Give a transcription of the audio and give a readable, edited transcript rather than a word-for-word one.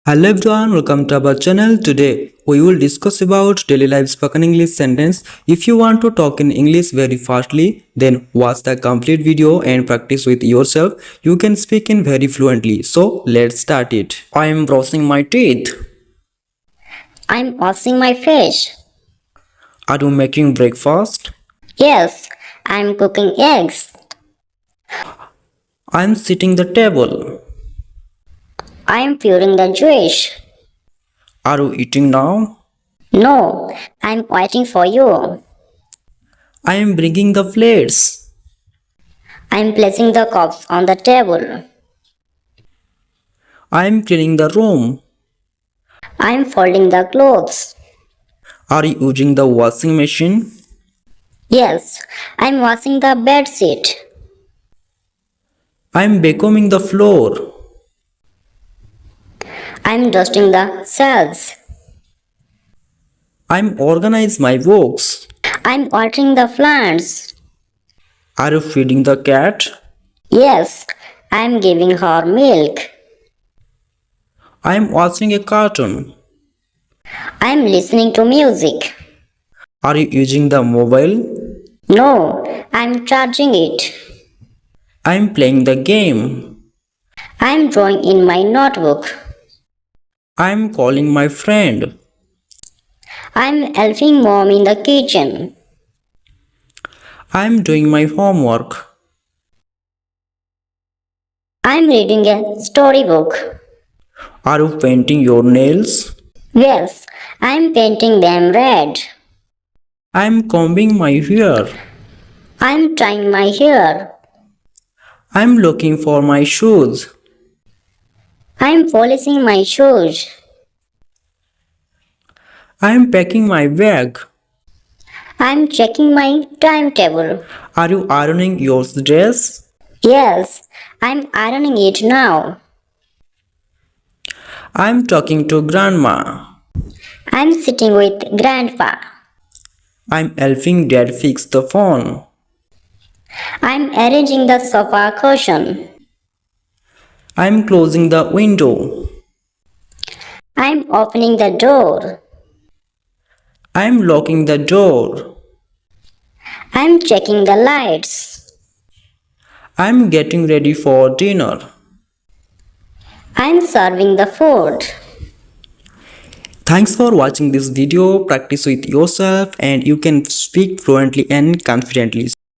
Hello everyone, welcome to our channel. Today we will discuss about daily life spoken English sentence. If you want to talk in English very fastly, then watch the complete video and practice with yourself. You can speak in very fluently. So let's start it. I am brushing my teeth. I'm washing my face. Are you making breakfast? Yes, I'm cooking eggs. I am sitting the table. I'm pouring the juice. Are you eating now? No, I'm waiting for you. I am bringing the plates. I'm placing the cups on the table. I am cleaning the room. I'm folding the clothes. Are you using the washing machine? Yes, I'm washing the bed sheet. I am vacuuming the floor. I'm dusting the shelves. I am organizing my books. I'm watering the plants. Are you feeding the cat? Yes, I'm giving her milk. I am watching a cartoon. I'm listening to music. Are you using the mobile? No, I'm charging it. I am playing the game. I'm drawing in my notebook. I am calling my friend. I'm helping mom in the kitchen. I am doing my homework. I'm reading a storybook. Are you painting your nails? Yes, I'm painting them red. I am combing my hair. I'm tying my hair. I am looking for my shoes. I'm polishing my shoes. I am packing my bag. I'm checking my timetable. Are you ironing your dress? Yes, I'm ironing it now. I am talking to grandma. I'm sitting with grandpa. I am helping dad fix the phone. I'm arranging the sofa cushion. I am closing the window. I'm opening the door. I am locking the door. I'm checking the lights. I am getting ready for dinner. I'm serving the food. Thanks for watching this video. Practice with yourself and you can speak fluently and confidently.